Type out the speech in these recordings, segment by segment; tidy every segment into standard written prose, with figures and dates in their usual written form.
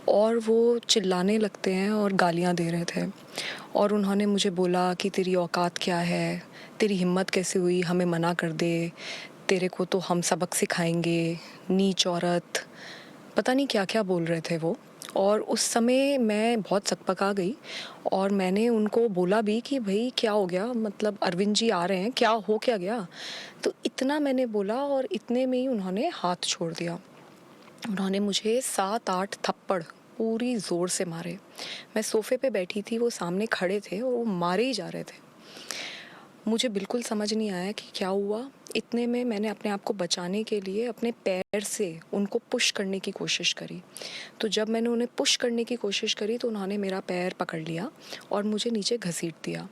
और वो चिल्लाने लगते हैं और गालियाँ दे रहे थे और उन्होंने मुझे बोला कि तेरी औकात क्या है, तेरी हिम्मत कैसे हुई हमें मना कर दे, तेरे को तो हम सबक सिखाएंगे, नीच औरत, पता नहीं क्या क्या बोल रहे थे वो। और उस समय मैं बहुत सकपका गई और मैंने उनको बोला भी कि भाई क्या हो गया, मतलब अरविंद जी आ रहे हैं, क्या हो क्या गया। तो इतना मैंने बोला और इतने में ही उन्होंने हाथ छोड़ दिया। उन्होंने मुझे 7-8 थप्पड़ पूरी ज़ोर से मारे। मैं सोफ़े पे बैठी थी, वो सामने खड़े थे और वो मारे ही जा रहे थे। मुझे बिल्कुल समझ नहीं आया कि क्या हुआ। इतने में मैंने अपने आप को बचाने के लिए अपने पैर से उनको पुश करने की कोशिश करी। तो जब मैंने उन्हें पुश करने की कोशिश करी तो उन्होंने मेरा पैर पकड़ लिया और मुझे नीचे घसीट दिया।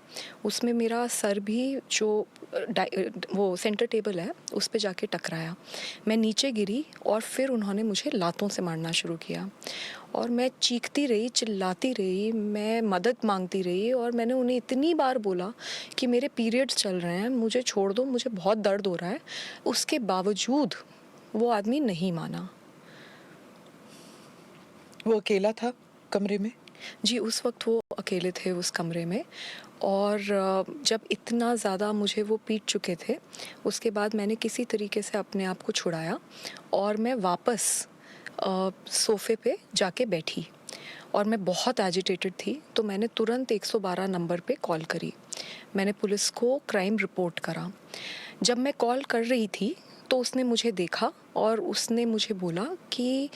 उसमें मेरा सर भी जो वो सेंटर टेबल है उस पे जाके टकराया। मैं नीचे गिरी और फिर उन्होंने मुझे लातों से मारना शुरू किया और मैं चीखती रही, चिल्लाती रही, मैं मदद मांगती रही और मैंने उन्हें इतनी बार बोला कि मेरे पीरियड्स चल रहे हैं, मुझे छोड़ दो, मुझे बहुत दर्द हो रहा है। उसके बावजूद वो आदमी नहीं माना। वो अकेला था कमरे में? जी, उस वक्त वो अकेले थे उस कमरे में। और जब इतना ज़्यादा मुझे वो पीट चुके थे, उसके बाद मैंने किसी तरीके से अपने आप को छुड़ाया और मैं वापस सोफ़े पे जाके बैठी और मैं बहुत एजिटेटेड थी। तो मैंने तुरंत 112 नंबर पे कॉल करी। मैंने पुलिस को क्राइम रिपोर्ट करा। जब मैं कॉल कर रही थी तो उसने मुझे देखा और उसने मुझे बोला कि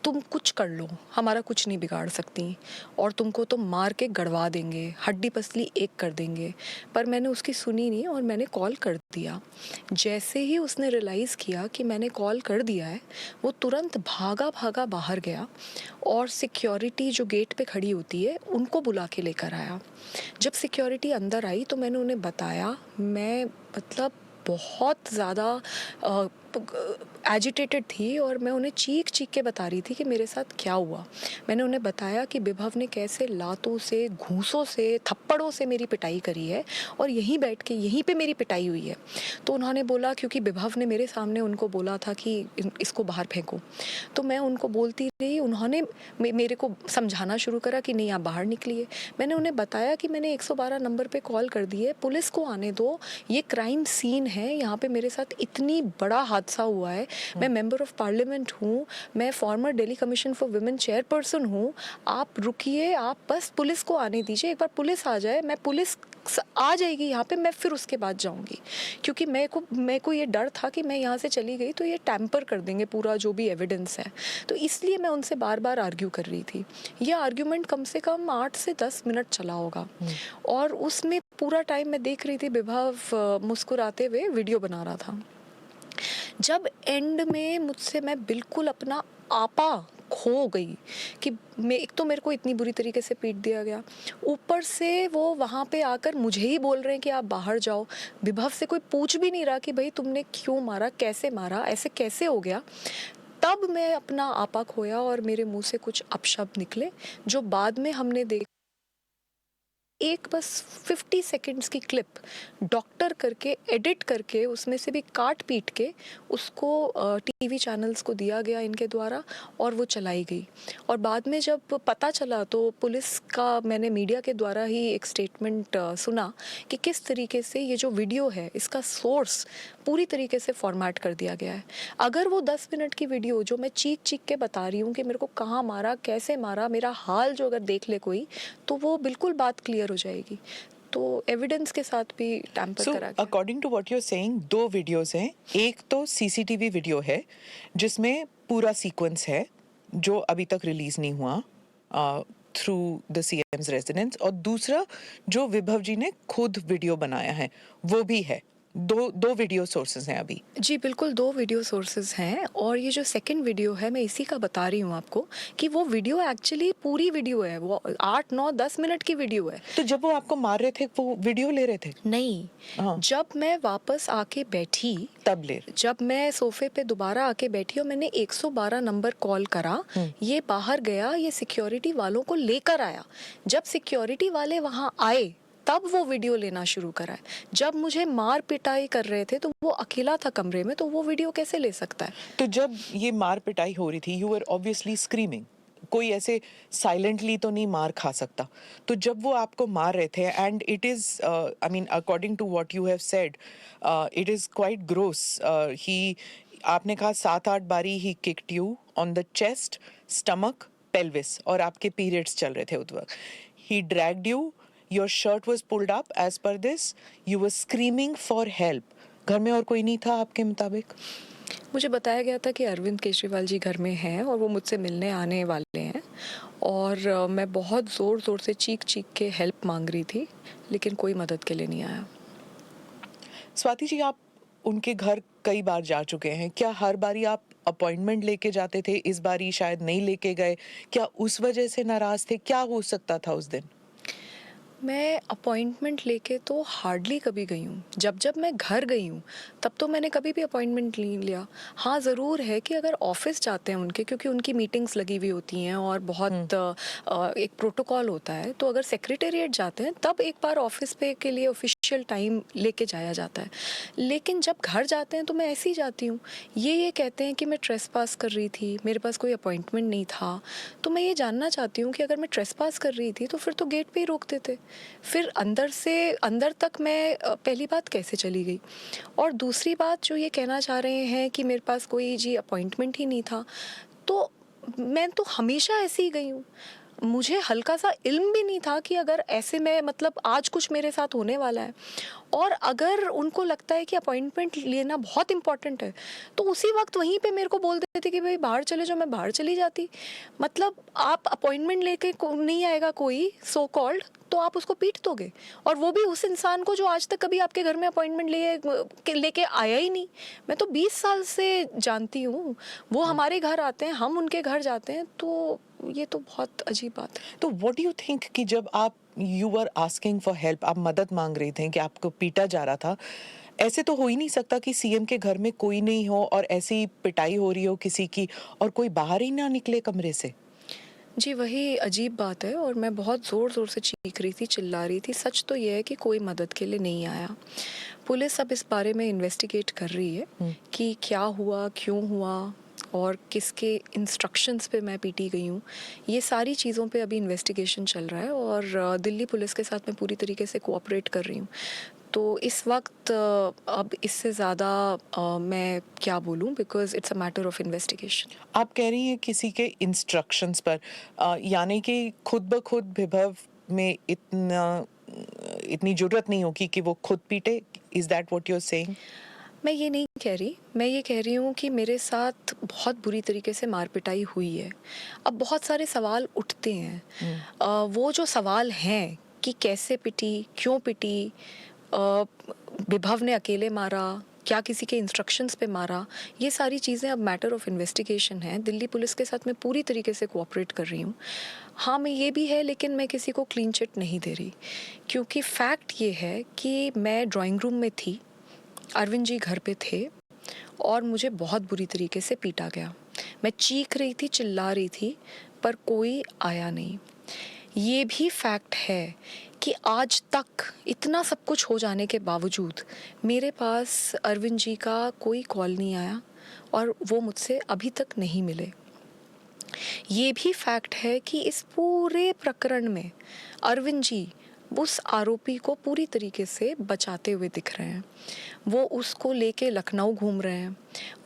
तुम कुछ कर लो, हमारा कुछ नहीं बिगाड़ सकती और तुमको तो मार के गड़वा देंगे, हड्डी पसली एक कर देंगे। पर मैंने उसकी सुनी नहीं और मैंने कॉल कर दिया। जैसे ही उसने रियलाइज़ किया कि मैंने कॉल कर दिया है, वो तुरंत भागा भागा बाहर गया और सिक्योरिटी जो गेट पे खड़ी होती है उनको बुला के लेकर आया। जब सिक्योरिटी अंदर आई तो मैंने उन्हें बताया, मैं मतलब बहुत ज़्यादा एजिटेटेड थी और मैं उन्हें चीख चीख के बता रही थी कि मेरे साथ क्या हुआ। मैंने उन्हें बताया कि विभव ने कैसे लातों से, घूंसों से, थप्पड़ों से मेरी पिटाई करी है और यहीं बैठ के यहीं पे मेरी पिटाई हुई है। तो उन्होंने बोला, क्योंकि विभव ने मेरे सामने उनको बोला था कि इसको बाहर फेंको, तो मैं उनको बोलती रही। उन्होंने मेरे को समझाना शुरू करा कि नहीं आप बाहर निकलिए। मैंने उन्हें बताया कि मैंने 112 नंबर पे कॉल कर दी है, पुलिस को आने दो, ये क्राइम सीन है, यहाँ पे मेरे साथ इतनी बड़ा हादसा हुआ है, मैं मेंबर ऑफ पार्लियामेंट हूँ, मैं farmer Delhi commission for women chairperson हूँ, आप रुकिए, आप बस पुलिस को आने दीजिए, एक बार पुलिस आ जाए, मैं पुलिस आ जाएगी यहाँ पे, मैं फिर उसके बाद जाऊँगी। क्योंकि मेरे को ये डर था कि मैं यहाँ से चली गई तो ये टैम्पर कर देंगे पूरा जो भी एविडेंस है। तो इसलिए मैं उनसे बार बार आर्ग्यू कर रही थी। ये आर्ग्यूमेंट कम से कम 8 से 10 मिनट चला होगा और उसमें पूरा टाइम मैं देख रही थी विभव मुस्कुराते हुए वीडियो बना रहा था। जब एंड में मैं बिल्कुल अपना आपा खो गई कि एक तो मेरे को इतनी बुरी तरीके से पीट दिया गया, ऊपर से वो वहाँ पे आकर मुझे ही बोल रहे हैं कि आप बाहर जाओ। विभव से कोई पूछ भी नहीं रहा कि भाई तुमने क्यों मारा, कैसे मारा, ऐसे कैसे हो गया। तब मैं अपना आपा खोया और मेरे मुंह से कुछ अपशब्द निकले जो बाद में हमने देखा। एक बस 50 सेकंड्स की क्लिप डॉक्टर करके एडिट करके उसमें से भी काट पीट के उसको टीवी चैनल्स को दिया गया इनके द्वारा और वो चलाई गई। और बाद में जब पता चला तो पुलिस का मैंने मीडिया के द्वारा ही एक स्टेटमेंट सुना कि किस तरीके से ये जो वीडियो है इसका सोर्स पूरी तरीके से फॉर्मेट कर दिया गया है। अगर वो 10 मिनट की वीडियो जो मैं चीख चीख के बता रही हूँ कि मेरे को कहाँ मारा, कैसे मारा, मेरा हाल जो अगर देख ले कोई, तो वो बिल्कुल बात क्लियर हो जाएगी। तो एविडेंस के साथ भी टैम्पर करा गया। According to what you are saying, 2 videos हैं। एक तो सीसीटीवी वीडियो है जिसमें पूरा सीक्वेंस है जो अभी तक रिलीज नहीं हुआ थ्रू द सीएम्स रेजिडेंस, और दूसरा जो विभव जी ने खुद वीडियो बनाया है वो भी है। दो वीडियो सोर्सेज हैं अभी। जी बिल्कुल, 2 वीडियो सोर्सेज हैं और ये जो सेकंड वीडियो है मैं इसी का बता रही हूँ आपको कि वो वीडियो एक्चुअली पूरी वीडियो है, वो 8, 9, 10 मिनट की वीडियो है। तो जब वो आपको मार रहे थे वो वीडियो ले रहे थे? नहीं, हाँ। जब मैं वापस आके बैठी, तब ले रहे? जब मैं सोफे पे दोबारा आके बैठी और मैंने 112 नंबर कॉल करा, ये बाहर गया, ये सिक्योरिटी वालों को लेकर आया। जब सिक्योरिटी वाले वहाँ आए तब वो वीडियो लेना शुरू करा है। जब मुझे मार पिटाई कर रहे थे तो वो अकेला था कमरे में, तो वो वीडियो कैसे ले सकता है? तो जब ये मार पिटाई हो रही थी, यू वर ऑब्वियसली स्क्रीमिंग। कोई ऐसे साइलेंटली तो नहीं मार खा सकता। तो जब वो आपको मार रहे थे, and it is I mean according to what you have said, it is quite gross. ही आपने कहा 7-8 बारी he kicked you on the chest, stomach, pelvis, और आपके पीरियड्स चल रहे थे उस वक्त। He dragged you, your shirt was pulled up as per this, you were screaming for help. घर में और कोई नहीं था आपके मुताबिक? मुझे बताया गया था कि अरविंद केजरीवाल जी घर में हैं और वो मुझसे मिलने आने वाले हैं, और मैं बहुत ज़ोर ज़ोर से चीख चीख के हेल्प मांग रही थी, लेकिन कोई मदद के लिए नहीं आया। स्वाति जी, आप उनके घर कई बार जा चुके हैं। क्या हर बारी आप अपॉइंटमेंट लेके जाते थे? इस बारी शायद नहीं लेके गए। क्या उस वजह से नाराज थे? क्या हो सकता था उस दिन? मैं अपॉइंटमेंट लेके तो हार्डली कभी गई हूँ। जब जब मैं घर गई हूँ तब तो मैंने कभी भी अपॉइंटमेंट नहीं लिया। हाँ, ज़रूर है कि अगर ऑफिस जाते हैं उनके, क्योंकि उनकी मीटिंग्स लगी हुई होती हैं और बहुत एक प्रोटोकॉल होता है, तो अगर सेक्रेटेरिएट जाते हैं तब एक बार ऑफिस पे के लिए ऑफिशियल टाइम लेके जाया जाता है। लेकिन जब घर जाते हैं तो मैं ऐसे ही जाती हूँ। ये कहते हैं कि मैं ट्रेसपास कर रही थी, मेरे पास कोई अपॉइंटमेंट नहीं था। तो मैं ये जानना चाहती हूँ कि अगर मैं ट्रेसपास कर रही थी तो फिर तो गेट पे ही रोक देते। फिर अंदर से अंदर तक मैं पहली बात कैसे चली गई? और दूसरी बात जो ये कहना चाह रहे हैं कि मेरे पास कोई जी अपॉइंटमेंट ही नहीं था, तो मैं तो हमेशा ऐसे ही गई हूँ। मुझे हल्का सा इल्म भी नहीं था कि अगर ऐसे में मतलब आज कुछ मेरे साथ होने वाला है, और अगर उनको लगता है कि अपॉइंटमेंट लेना बहुत इंपॉर्टेंट है तो उसी वक्त वहीं पे मेरे को बोल देते कि भाई बाहर चले जाओ, मैं बाहर चली जाती। मतलब आप अपॉइंटमेंट लेके नहीं आएगा कोई सो कॉल्ड, तो आप उसको पीट दोगे, और वो भी उस इंसान को जो आज तक कभी आपके घर में अपॉइंटमेंट लेके आया ही नहीं। मैं तो 20 साल से जानती हूँ, वो हमारे घर आते हैं, हम उनके घर जाते हैं, तो ये तो बहुत अजीब बात है। तो व्हाट डू यू थिंक कि जब आप you were asking for help, आप मदद मांग रहे थे कि आपको पीटा जा रहा था, ऐसे तो हो ही नहीं सकता कि सीएम के घर में कोई नहीं हो और ऐसी पिटाई हो रही हो किसी की और कोई बाहर ही ना निकले कमरे से? जी, वही अजीब बात है, और मैं बहुत ज़ोर-ज़ोर से चीख रही थी, चिल्ला रही थी। सच तो ये है कि कोई मदद के लिए नहीं आया। पुलिस अब इस बारे में इन्वेस्टिगेट कर रही है कि क्या हुआ, क्यों हुआ, और किसके इंस्ट्रक्शंस पे मैं पीटी गई हूँ। ये सारी चीज़ों पे अभी इन्वेस्टिगेशन चल रहा है, और दिल्ली पुलिस के साथ मैं पूरी तरीके से कोऑपरेट कर रही हूँ। तो इस वक्त अब इससे ज़्यादा मैं क्या बोलूँ, because it's a matter of investigation. आप कह रही हैं किसी के इंस्ट्रक्शंस पर, यानी कि खुद ब खुद विभव में इतनी जरूरत नहीं होगी कि वो खुद पीटे। Is that what you are saying? मैं ये नहीं कह रही, मैं ये कह रही हूँ कि मेरे साथ बहुत बुरी तरीके से मार पिटाई हुई है। अब बहुत सारे सवाल उठते हैं। वो जो सवाल हैं कि कैसे पिटी, क्यों पिटी, अ, विभव ने अकेले मारा, क्या किसी के इंस्ट्रक्शंस पे मारा, ये सारी चीज़ें अब मैटर ऑफ इन्वेस्टिगेशन है। दिल्ली पुलिस के साथ मैं पूरी तरीके से कोऑपरेट कर रही हूँ। हाँ, मैं ये भी है, लेकिन मैं किसी को क्लीन चिट नहीं दे रही, क्योंकि फैक्ट ये है कि मैं ड्राइंग रूम में थी, अरविंद जी घर पे थे, और मुझे बहुत बुरी तरीके से पीटा गया। मैं चीख रही थी, चिल्ला रही थी, पर कोई आया नहीं। ये भी फैक्ट है कि आज तक इतना सब कुछ हो जाने के बावजूद मेरे पास अरविंद जी का कोई कॉल नहीं आया, और वो मुझसे अभी तक नहीं मिले। ये भी फैक्ट है कि इस पूरे प्रकरण में अरविंद जी उस आरोपी को पूरी तरीके से बचाते हुए दिख रहे हैं। वो उसको लेके लखनऊ घूम रहे हैं,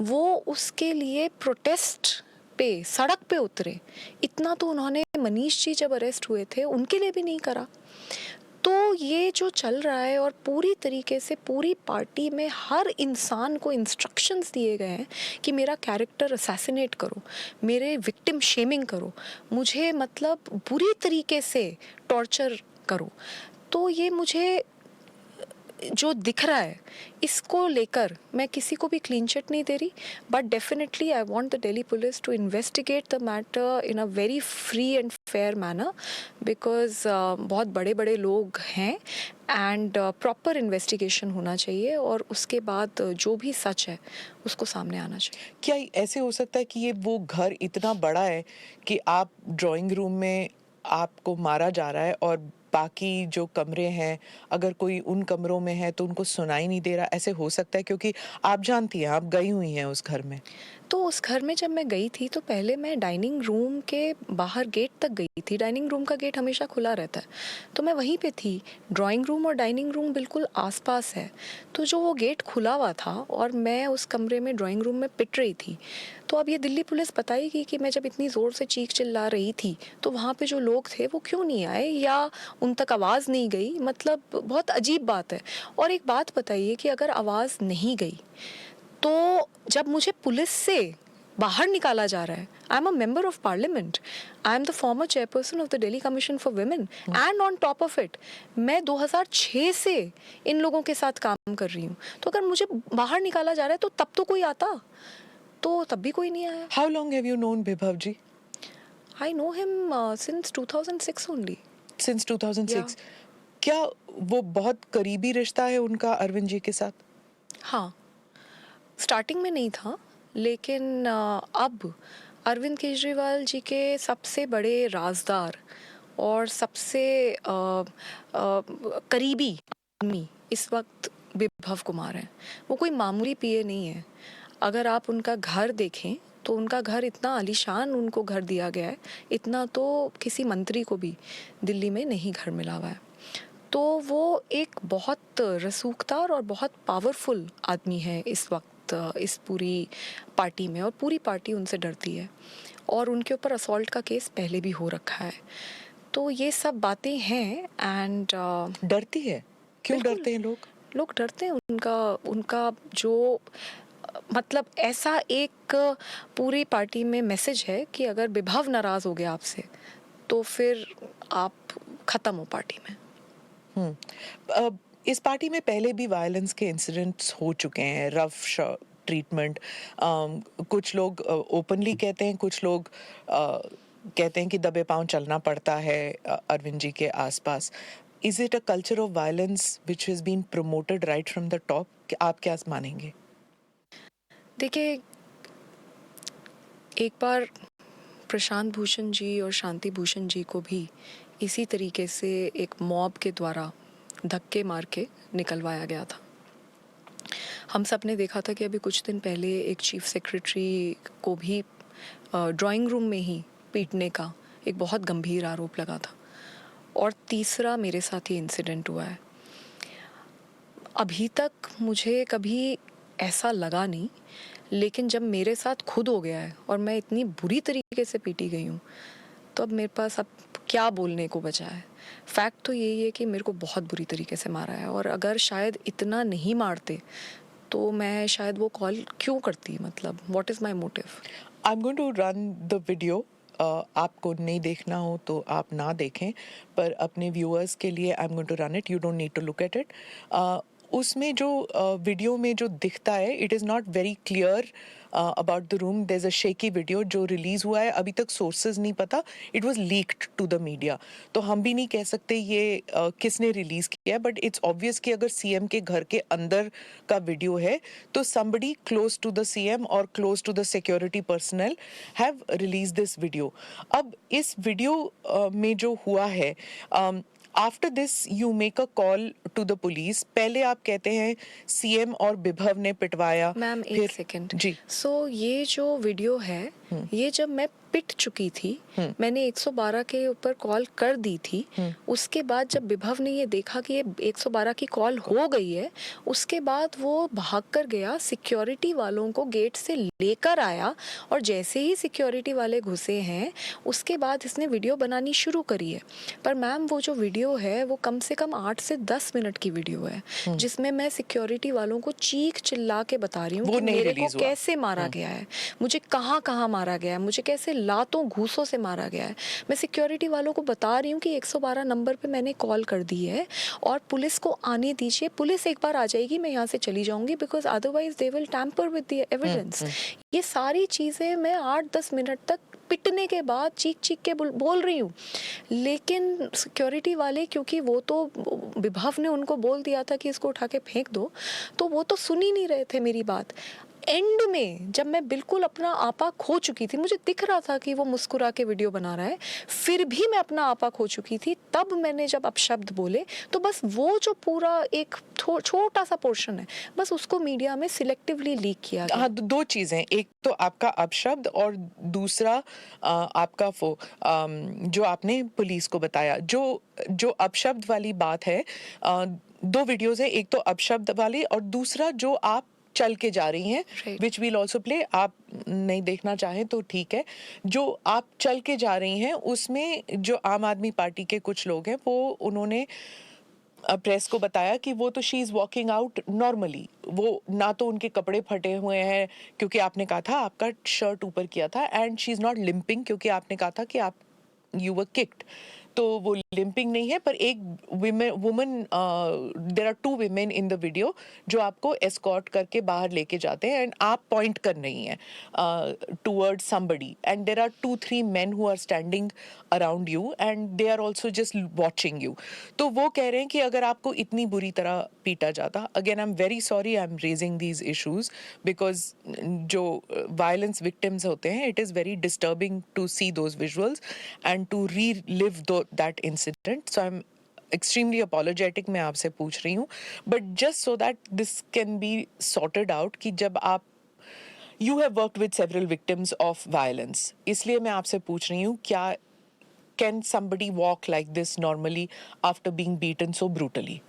वो उसके लिए प्रोटेस्ट पे सड़क पे उतरे। इतना तो उन्होंने मनीष जी जब अरेस्ट हुए थे उनके लिए भी नहीं करा। तो ये जो चल रहा है, और पूरी तरीके से पूरी पार्टी में हर इंसान को इंस्ट्रक्शंस दिए गए हैं कि मेरा कैरेक्टर असैसिनेट करो, मेरे विक्टिम शेमिंग करो, मुझे मतलब बुरी तरीके से टॉर्चर करो। तो ये मुझे जो दिख रहा है, इसको लेकर मैं किसी को भी क्लीन चिट नहीं दे रही, but definitely I want the Delhi police to investigate the matter in a very free and fair manner, because बहुत बड़े बड़े लोग हैं, एंड प्रॉपर इन्वेस्टिगेशन होना चाहिए, और उसके बाद जो भी सच है उसको सामने आना चाहिए। क्या ऐसे हो सकता है कि ये वो घर इतना बड़ा है कि आप ड्राइंग रूम में आपको मारा जा रहा है और बाकी जो कमरे हैं, अगर कोई उन कमरों में है तो उनको सुनाई नहीं दे रहा, ऐसे हो सकता है? क्योंकि आप जानती हैं, आप गई हुई हैं उस घर में। तो उस घर में जब मैं गई थी तो पहले मैं डाइनिंग रूम के बाहर गेट तक गई थी। डाइनिंग रूम का गेट हमेशा खुला रहता है, तो मैं वहीं पे थी। ड्राइंग रूम और डाइनिंग रूम बिल्कुल आसपास है, तो जो वो गेट खुला हुआ था और मैं उस कमरे में ड्राइंग रूम में पिट रही थी। तो अब ये दिल्ली पुलिस बताएगी कि मैं जब इतनी ज़ोर से चीख चिल्ला रही थी तो वहाँ पे जो लोग थे वो क्यों नहीं आए या उन तक आवाज़ नहीं गई। मतलब बहुत अजीब बात है। और एक बात बताइए कि अगर आवाज़ नहीं गई तो जब मुझे पुलिस से बाहर निकाला जा रहा है, I am a member of parliament, I am the former chairperson of the Delhi commission for women, and on top of it मैं 2006 से इन लोगों के साथ काम कर रही हूँ। तो अगर मुझे बाहर निकाला जा रहा है तो तब तो कोई आता, तो तब भी कोई नहीं आया। How long have you known Vibhav ji? I know him since 2006 only. Since 2006। Yeah. क्या वो बहुत करीबी रिश्ता है उनका अरविंद जी के साथ? हाँ, स्टार्टिंग में नहीं था, लेकिन अब अरविंद केजरीवाल जी के सबसे बड़े राजदार और सबसे करीबी आदमी इस वक्त विभव कुमार हैं। वो कोई मामूली पीए नहीं है। अगर आप उनका घर देखें तो उनका घर इतना आलीशान उनको घर दिया गया है, इतना तो किसी मंत्री को भी दिल्ली में नहीं घर मिला हुआ है। तो वो एक बहुत रसूखदार और बहुत पावरफुल आदमी है इस वक्त इस पूरी पार्टी में, और पूरी पार्टी उनसे डरती है और उनके ऊपर असॉल्ट का केस पहले भी हो रखा है। तो ये सब बातें हैं एंड डरती है? क्यों बिल्कुल। डरते हैं लोग? लोग डरते हैं। उनका उनका जो मतलब ऐसा एक पूरी पार्टी में मैसेज है कि अगर विभव नाराज हो गया आपसे तो फिर आप खत्म हो पार्टी में। इस पार्टी में पहले भी वायलेंस के इंसिडेंट्स हो चुके हैं, रफ ट्रीटमेंट। कुछ लोग ओपनली कहते हैं, कुछ लोग कहते हैं कि दबे पांव चलना पड़ता है अरविंद जी के आसपास। Is it a culture of violence which has been promoted right from the top? आप क्या मानेंगे? देखिए, एक बार प्रशांत भूषण जी और शांति भूषण जी को भी इसी तरीके से एक मॉब के द्वारा धक्के मार के निकलवाया गया था। हम सब ने देखा था कि अभी कुछ दिन पहले एक चीफ सेक्रेटरी को भी ड्राइंग रूम में ही पीटने का एक बहुत गंभीर आरोप लगा था। और तीसरा मेरे साथ ये इंसिडेंट हुआ है। अभी तक मुझे कभी ऐसा लगा नहीं, लेकिन जब मेरे साथ खुद हो गया है और मैं इतनी बुरी तरीके से पीटी गई हूँ तो अब मेरे पास अब क्या बोलने को बचा है। फैक्ट तो यही है कि मेरे को बहुत बुरी तरीके से मारा है, और अगर शायद इतना नहीं मारते तो मैं शायद वो कॉल क्यों करती। मतलब what is my motive? I am going to run the video. आपको नहीं देखना हो तो आप ना देखें, पर अपने व्यूअर्स के लिए I am going to run it, you don't need to look at it. उसमें जो वीडियो में जो दिखता है, it is not very clear about the room. There is a shaky video जो रिलीज़ हुआ है, अभी तक सोर्सेज नहीं पता, it was leaked to the media. तो हम भी नहीं कह सकते ये किसने रिलीज़ किया है, बट इट्स ऑब्वियस कि अगर सीएम के घर के अंदर का वीडियो है तो somebody close to the CM or close to the security personnel have released this video. अब इस वीडियो में जो हुआ है, after this you make a call to the police. पहले आप कहते हैं सीएम और विभव ने पिटवाया। मैम एक सेकंड जी। सो ये जो वीडियो है, ये जब मैं पिट चुकी थी, मैंने 112 के ऊपर कॉल कर दी थी। उसके बाद जब विभव ने ये देखा कि ये 112 की कॉल हो गई है, उसके बाद वो भाग कर गया, सिक्योरिटी वालों को गेट से लेकर आया, और जैसे ही सिक्योरिटी वाले घुसे हैं उसके बाद इसने वीडियो बनानी शुरू करी है। पर मैम वो जो वीडियो है वो कम से कम 8 से 10 मिनट की वीडियो है, जिसमें मैं सिक्योरिटी वालों को चीख चिल्ला के बता रही हूँ वो कि नहीं मेरे को release हुआ। कैसे मारा गया है, मुझे कहाँ कहाँ मारा गया है, मुझे कैसे लातों घूसों से मारा गया है। मैं सिक्योरिटी वालों को बता रही हूँ कि 112 नंबर पे मैंने कॉल कर दी है और पुलिस को आने दीजिए, पुलिस एक बार आ जाएगी, मैं यहाँ से चली जाऊंगी, because otherwise they will tamper with the evidence. ये सारी चीज़ें मैं 8-10 मिनट तक पिटने के बाद चीख चीख के बोल रही हूँ। लेकिन सिक्योरिटी वाले, क्योंकि वो तो विभव ने उनको बोल दिया था कि इसको उठा के फेंक दो, तो वो तो सुन ही नहीं रहे थे मेरी बात। एंड में जब मैं बिल्कुल अपना आपा खो चुकी थी, मुझे दिख रहा था कि वो मुस्कुरा के वीडियो बना रहा है, फिर भी मैं अपना आपा खो चुकी थी, तब मैंने जब अपशब्द बोले तो बस वो जो पूरा एक छोटा सा पोर्शन है, बस उसको मीडिया में सिलेक्टिवली लीक किया गया। हाँ, दो चीजें, एक तो आपका अपशब्द और दूसरा आपका वो जो आपने पुलिस को बताया, जो अपशब्द वाली बात है, दो वीडियोस है, एक तो अपशब्द वाली और दूसरा जो आप चल के जा रही हैं, Right. Which will also play. आप नहीं देखना चाहें तो ठीक है। जो आप चल के जा रही हैं उसमें जो आम आदमी पार्टी के कुछ लोग हैं वो उन्होंने प्रेस को बताया कि वो तो she is walking out normally, वो ना तो उनके कपड़े फटे हुए हैं क्योंकि आपने कहा था आपका शर्ट ऊपर किया था, and she is not limping क्योंकि आपने कहा था कि आप यू वर किक्ड, तो वो लिम्पिंग नहीं है। पर एक woman, there are two women in the video जो आपको एस्कॉर्ट करके बाहर लेके जाते हैं एंड आप पॉइंट कर रही हैं towards somebody, and there are 2-3 men who are standing around you and they are also just watching you। तो वो कह रहे हैं कि अगर आपको इतनी बुरी तरह पीटा जाता, again I am very sorry, I am raising these issues because जो वायलेंस विक्टिम्स होते हैं, it is very disturbing to see those visuals and to relive that incident. So I am extremely apologetic, मैं आपसे पूछ रही हूँ, but just so that this can be sorted out कि जब आप you have worked with several victims of violence, इसलिए मैं आपसे पूछ रही हूँ क्या can somebody walk like this normally after being beaten so brutally?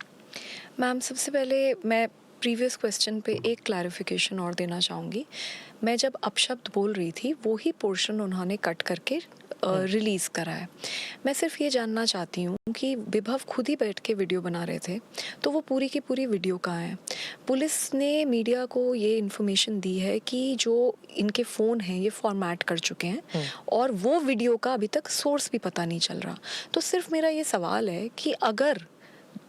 Ma'am, सबसे पहले मैं प्रीवियस क्वेश्चन पे एक क्लैरिफिकेशन और देना चाहूँगी। मैं जब अपशब्द बोल रही थी वो ही पोर्शन उन्होंने कट करके रिलीज़ करा है। मैं सिर्फ ये जानना चाहती हूँ कि विभव खुद ही बैठ के वीडियो बना रहे थे, तो वो पूरी की पूरी वीडियो कहाँ है? पुलिस ने मीडिया को ये इन्फॉर्मेशन दी है कि जो इनके फ़ोन हैं ये फॉर्मेट कर चुके हैं और वो वीडियो का अभी तक सोर्स भी पता नहीं चल रहा। तो सिर्फ मेरा ये सवाल है कि अगर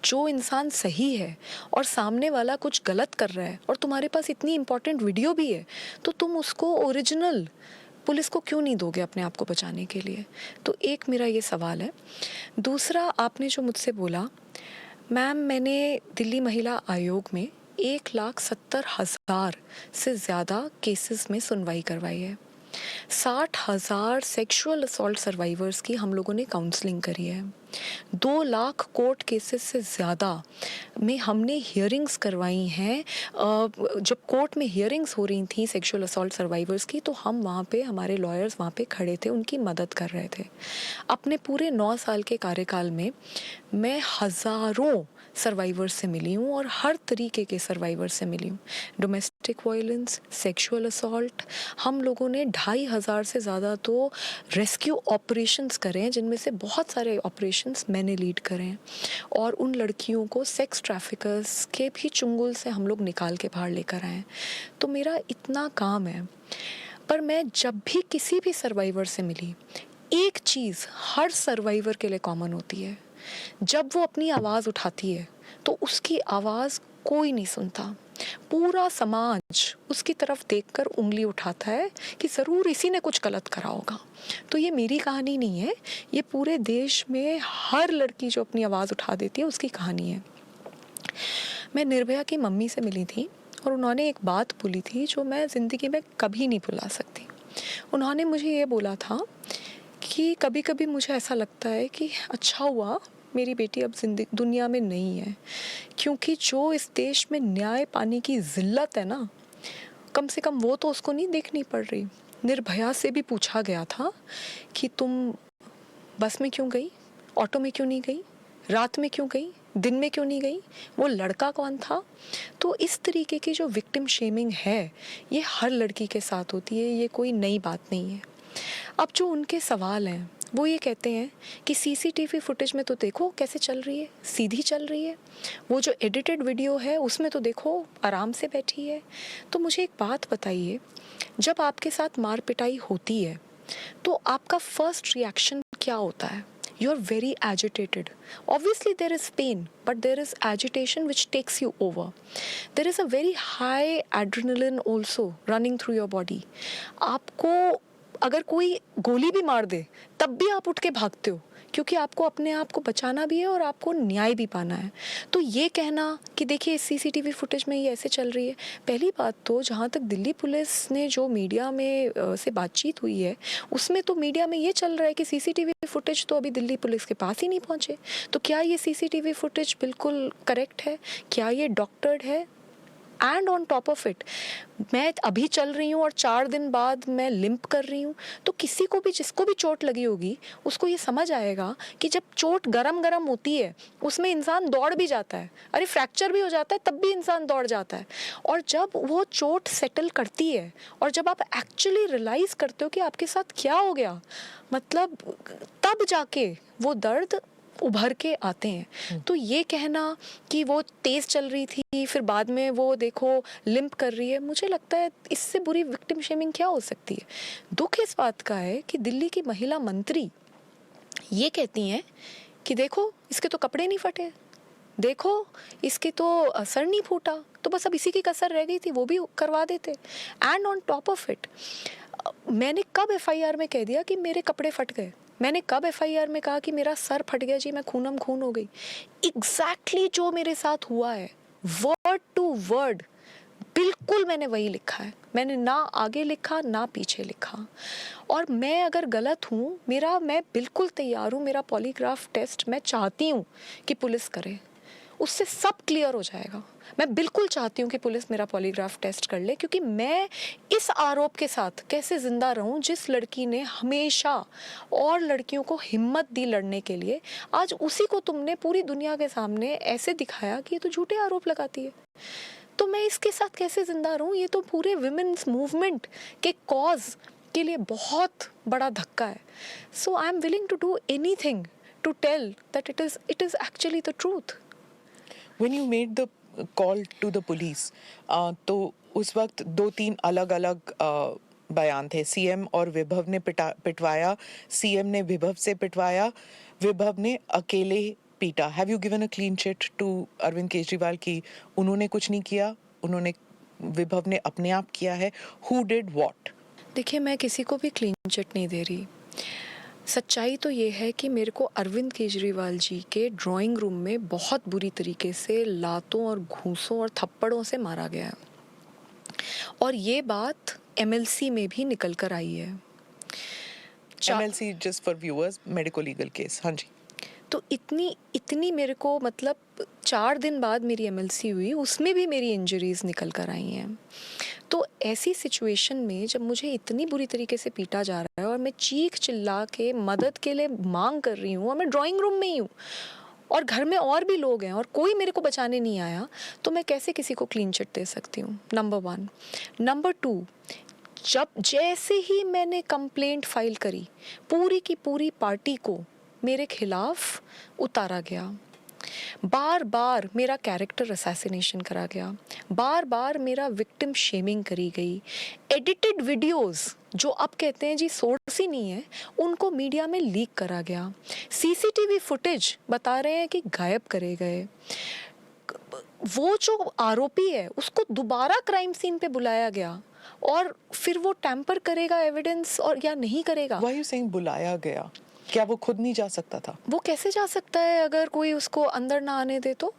जो इंसान सही है और सामने वाला कुछ गलत कर रहा है और तुम्हारे पास इतनी इम्पोर्टेंट वीडियो भी है, तो तुम उसको ओरिजिनल पुलिस को क्यों नहीं दोगे अपने आप को बचाने के लिए? तो एक मेरा ये सवाल है। दूसरा, आपने जो मुझसे बोला, मैम मैंने दिल्ली महिला आयोग में 1,70,000 से ज़्यादा केसेस में सुनवाई करवाई है। 60,000 सेक्सुअल असॉल्ट सर्वाइवर्स की हम लोगों ने काउंसलिंग करी है। 2 लाख कोर्ट केसेस से ज़्यादा में हमने हियरिंग्स करवाई हैं। जब कोर्ट में हियरिंग्स हो रही थी सेक्सुअल असॉल्ट सर्वाइवर्स की, तो हम वहाँ पे, हमारे लॉयर्स वहाँ पे खड़े थे, उनकी मदद कर रहे थे। अपने पूरे 9 साल के कार्यकाल में मैं हज़ारों सर्वाइवर्स से मिली हूँ और हर तरीके के सर्वाइवर से मिली हूँ। डोमेस्टिक वायलेंस, सेक्सुअल असॉल्ट, हम लोगों ने 2,500 से ज़्यादा तो रेस्क्यू ऑपरेशंस करे हैं, जिनमें से बहुत सारे ऑपरेशंस मैंने लीड करे हैं। और उन लड़कियों को सेक्स ट्रैफिकर्स के भी चुंगल से हम लोग निकाल के बाहर लेकर आए हैं। तो मेरा इतना काम है। पर मैं जब भी किसी भी सर्वाइवर से मिली, एक चीज़ हर सर्वाइवर के लिए कॉमन होती है, जब वो अपनी आवाज़ उठाती है तो उसकी आवाज़ कोई नहीं सुनता। पूरा समाज उसकी तरफ देखकर उंगली उठाता है कि ज़रूर इसी ने कुछ गलत करा होगा। तो ये मेरी कहानी नहीं है, ये पूरे देश में हर लड़की जो अपनी आवाज़ उठा देती है उसकी कहानी है। मैं निर्भया की मम्मी से मिली थी और उन्होंने एक बात बोली थी जो मैं ज़िंदगी में कभी नहीं भुला सकती। उन्होंने मुझे ये बोला था कि कभी कभी मुझे ऐसा लगता है कि अच्छा हुआ मेरी बेटी अब दुनिया में नहीं है, क्योंकि जो इस देश में न्याय पाने की ज़िल्लत है ना, कम से कम वो तो उसको नहीं देखनी पड़ रही। निर्भया से भी पूछा गया था कि तुम बस में क्यों गई, ऑटो में क्यों नहीं गई, रात में क्यों गई, दिन में क्यों नहीं गई, वो लड़का कौन था? तो इस तरीके की जो विक्टिम शेमिंग है, ये हर लड़की के साथ होती है, ये कोई नई बात नहीं है। अब जो उनके सवाल हैं वो ये कहते हैं कि सीसीटीवी फुटेज में तो देखो कैसे चल रही है, सीधी चल रही है, वो जो एडिटेड वीडियो है उसमें तो देखो आराम से बैठी है। तो मुझे एक बात बताइए, जब आपके साथ मार पिटाई होती है तो आपका फर्स्ट रिएक्शन क्या होता है? You are very agitated. Obviously there is pain, but there is agitation which takes you over. There is a very high adrenaline also running through your body. आपको अगर कोई गोली भी मार दे तब भी आप उठ के भागते हो, क्योंकि आपको अपने आप को बचाना भी है और आपको न्याय भी पाना है। तो ये कहना कि देखिए सीसीटीवी फुटेज में ये ऐसे चल रही है, पहली बात तो जहाँ तक दिल्ली पुलिस ने जो मीडिया में से बातचीत हुई है, उसमें तो मीडिया में ये चल रहा है कि सीसीटीवी फुटेज तो अभी दिल्ली पुलिस के पास ही नहीं पहुँचे। तो क्या ये सीसीटीवी फुटेज बिल्कुल करेक्ट है? क्या ये डॉक्टर्ड है? And on top of it, मैं अभी चल रही हूँ और 4 दिन बाद मैं लिम्प कर रही हूँ, तो किसी को भी, जिसको भी चोट लगी होगी, उसको ये समझ आएगा कि जब चोट गरम गरम होती है उसमें इंसान दौड़ भी जाता है, अरे फ्रैक्चर भी हो जाता है तब भी इंसान दौड़ जाता है। और जब वो चोट सेटल करती है और जब आप एक्चुअली रियलाइज करते हो कि आपके साथ क्या हो गया, मतलब तब जाके वो दर्द उभर के आते हैं। तो ये कहना कि वो तेज चल रही थी फिर बाद में वो देखो लिम्प कर रही है, मुझे लगता है इससे बुरी विक्टिम शेमिंग क्या हो सकती है। दुख इस बात का है कि दिल्ली की महिला मंत्री ये कहती हैं कि देखो इसके तो कपड़े नहीं फटे, देखो इसके तो सर नहीं फूटा, तो बस अब इसी की कसर रह गई थी, वो भी करवा देते। And on top of it, मैंने कब एफआईआर में कह दिया कि मेरे कपड़े फट गए? मैंने कब एफआईआर में कहा कि मेरा सर फट गया जी, मैं खूनम खून हो गई? एग्जैक्टली जो मेरे साथ हुआ है, वर्ड टू वर्ड बिल्कुल मैंने वही लिखा है। मैंने ना आगे लिखा ना पीछे लिखा। और मैं अगर गलत हूँ, मैं बिल्कुल तैयार हूँ, मेरा पॉलीग्राफ टेस्ट मैं चाहती हूँ कि पुलिस करे, उससे सब क्लियर हो जाएगा। मैं बिल्कुल चाहती हूँ कि पुलिस मेरा पॉलीग्राफ टेस्ट कर ले, क्योंकि मैं इस आरोप के साथ कैसे जिंदा रहूँ जिस लड़की ने हमेशा और लड़कियों को हिम्मत दी लड़ने के लिए, आज उसी को तुमने पूरी दुनिया के सामने ऐसे दिखाया कि ये तो झूठे आरोप लगाती है। तो मैं इसके साथ कैसे जिंदा रहूँ? ये तो पूरे विमेन्स मूवमेंट के कॉज के लिए बहुत बड़ा धक्का है। So I am willing to do anything to tell that it is actually the truth. When you made the call to the police, तो उस वक्त 2-3 अलग-अलग बयान थे। सीएम और विभव ने पिटवाया, सीएम ने विभव से पिटवाया, विभव ने अकेले पीटा। Have you given a clean sheet to Arvind Kejriwal की उन्होंने कुछ नहीं किया, उन्होंने विभव ने अपने आप किया है? Who did what? देखिए, मैं किसी को भी क्लीन चिट नहीं दे रही। सच्चाई तो ये है कि मेरे को अरविंद केजरीवाल जी के ड्राइंग रूम में बहुत बुरी तरीके से लातों और घूंसों और थप्पड़ों से मारा गया है, और ये बात एमएलसी में भी निकल कर आई है। MLC just for viewers, medical legal case। हाँ जी। तो इतनी मेरे को, मतलब 4 दिन बाद मेरी एमएलसी हुई, उसमें भी मेरी इंजरीज निकल कर आई हैं। तो ऐसी सिचुएशन में जब मुझे इतनी बुरी तरीके से पीटा जा रहा है और मैं चीख चिल्ला के मदद के लिए मांग कर रही हूँ, और मैं ड्राइंग रूम में ही हूँ और घर में और भी लोग हैं और कोई मेरे को बचाने नहीं आया, तो मैं कैसे किसी को क्लीन चिट दे सकती हूँ? नंबर 1। नंबर 2, जब जैसे ही मैंने कंप्लेंट फाइल करी, पूरी की पूरी पार्टी को मेरे खिलाफ उतारा गया। बार बार मेरा कैरेक्टर असैसिनेशन करा गया, बार बार मेरा विक्टिम शेमिंग करी गई। एडिटेड वीडियोस जो अब कहते हैं जी सोर्स ही नहीं है, उनको मीडिया में लीक करा गया। सीसीटीवी फुटेज बता रहे हैं कि गायब करे गए। वो जो आरोपी है उसको दोबारा क्राइम सीन पे बुलाया गया और फिर वो टैम्पर करेगा एविडेंस और या नहीं करेगा। Why are you saying बुलाया गया? क्या वो खुद नहीं जा सकता था? वो कैसे जा सकता है अगर कोई उसको अंदर ना आने दे? तो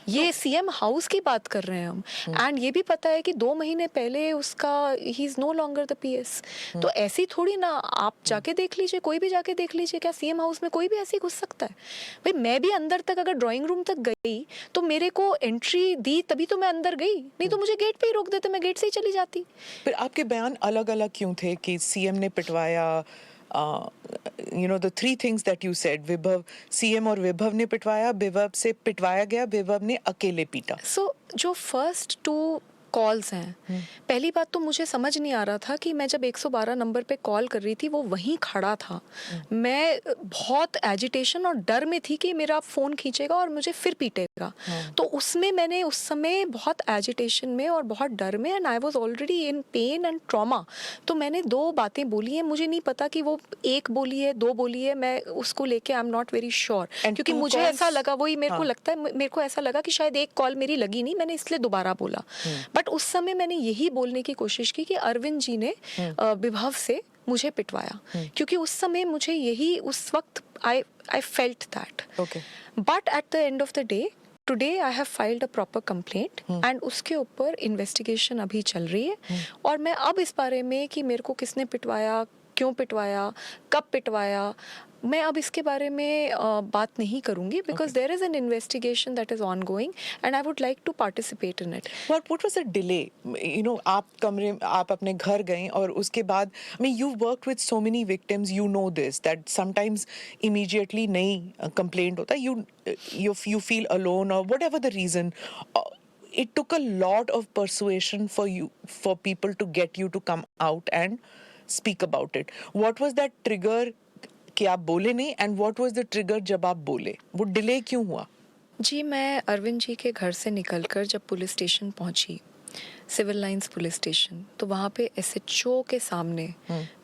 ये सीएम हाउस की बात कर रहे हैं हम, एंड ये भी पता है कि 2 महीने पहले उसका ही is no longer the PS. तो ऐसी थोड़ी ना, आप जाके देख लीजिए, कोई भी जाके देख लीजिए, क्या सीएम हाउस में कोई भी ऐसे घुस सकता है? भाई मैं भी अंदर तक अगर ड्राइंग रूम तक गई तो मेरे को एंट्री दी तभी तो मैं अंदर गई, नहीं तो मुझे गेट पे ही रोक देते, मैं गेट से ही चली जाती। फिर आपके बयान अलग-अलग क्यों थे कि सीएम ने पिटवाया? You know the 3 things that you said, विभव, सीएम और विभव ने पिटवाया, विभव से पिटवाया गया, विभव ने अकेले पीटा। सो जो फर्स्ट 2 कॉल्स हैं, पहली बात तो मुझे समझ नहीं आ रहा था कि मैं जब 112 नंबर पे कॉल कर रही थी वो वहीं खड़ा था। मैं बहुत एजिटेशन और डर में थी कि मेरा फ़ोन खींचेगा और मुझे फिर पीटेगा। तो उसमें मैंने उस समय बहुत एजिटेशन में और बहुत डर में, and I was already in pen and trauma, तो मैंने 2 बातें बोली हैं। मुझे नहीं पता कि वो 1 बोली है 2 बोली है, मैं उसको लेके I am not very sure, क्योंकि मुझे ऐसा लगा, वही मेरे को लगता है, मेरे को ऐसा लगा कि शायद 1 कॉल मेरी लगी नहीं, मैंने इसलिए दोबारा बोला। बट उस समय मैंने यही बोलने की कोशिश की कि अरविंद जी ने विभव से मुझे पिटवाया, क्योंकि उस समय मुझे यही उस वक्त I felt that. Okay. But at the end of the day today I have filed a proper complaint and उसके ऊपर इन्वेस्टिगेशन अभी चल रही है. और मैं अब इस बारे में कि मेरे को किसने पिटवाया, क्यों पिटवाया, कब पिटवाया, मैं अब इसके बारे में बात नहीं करूंगी, because there is an investigation that is ongoing and I would like to participate in it. What was the delay? You know, आप अपने घर गए और उसके बाद, I mean, you've worked with so many victims, you know this, that sometimes immediately नहीं complaint होता, you feel alone or whatever the reason. It took a lot of persuasion for people to get you to come out and speak about it. What was that trigger कि आप बोले नहीं, and what was the trigger जब आप बोले? वो delay क्यों हुआ? जी, मैं अरविंद जी के घर से निकलकर जब पुलिस स्टेशन पहुंची, सिविल लाइंस पुलिस स्टेशन, तो वहाँ पे एसएचओ के सामने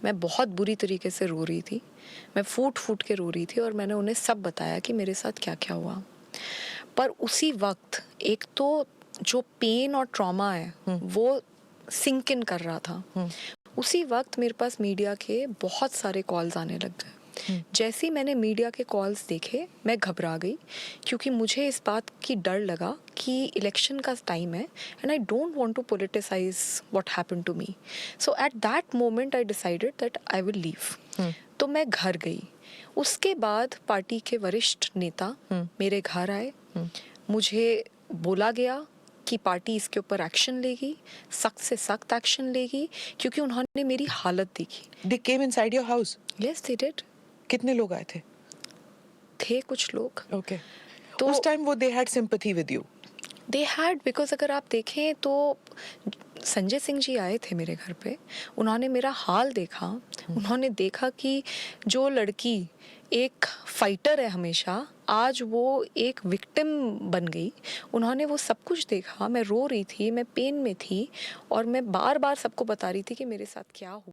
मैं बहुत बुरी तरीके से रो रही थी. मैं फूट फूट के रो रही थी और मैंने उन्हें सब बताया कि मेरे साथ क्या क्या हुआ. पर उसी वक्त एक तो जो पेन और ट्रॉमा है वो सिंक इन कर रहा था. उसी वक्त मेरे पास मीडिया के बहुत सारे कॉल्स आने लग गए. जैसे ही मैंने मीडिया के कॉल्स देखे, मैं घबरा गई, क्योंकि मुझे इस बात की डर लगा कि इलेक्शन का टाइम है and I don't want to politicise what happened to me. So at that moment I decided that I will leave. तो मैं घर गई. उसके बाद पार्टी के वरिष्ठ नेता मेरे घर आए. मुझे बोला गया कि पार्टी इसके ऊपर एक्शन लेगी, सख्त से सख्त एक्शन लेगी, क्योंकि उन्होंने मेरी हालत देखी. They came inside your house. Yes, they did. कितने लोग आए थे? थे कुछ लोग. Okay. तो उस टाइम वो they had sympathy with you. They had, because अगर आप देखें तो संजय सिंह जी आए थे मेरे घर पे. उन्होंने मेरा हाल देखा. उन्होंने देखा कि जो लड़की एक फाइटर है हमेशा, आज वो एक विक्टिम बन गई. उन्होंने वो सब कुछ देखा. मैं रो रही थी, मैं पेन में थी और मैं बार बार सबको बता रही थी कि मेरे साथ क्या हुआ.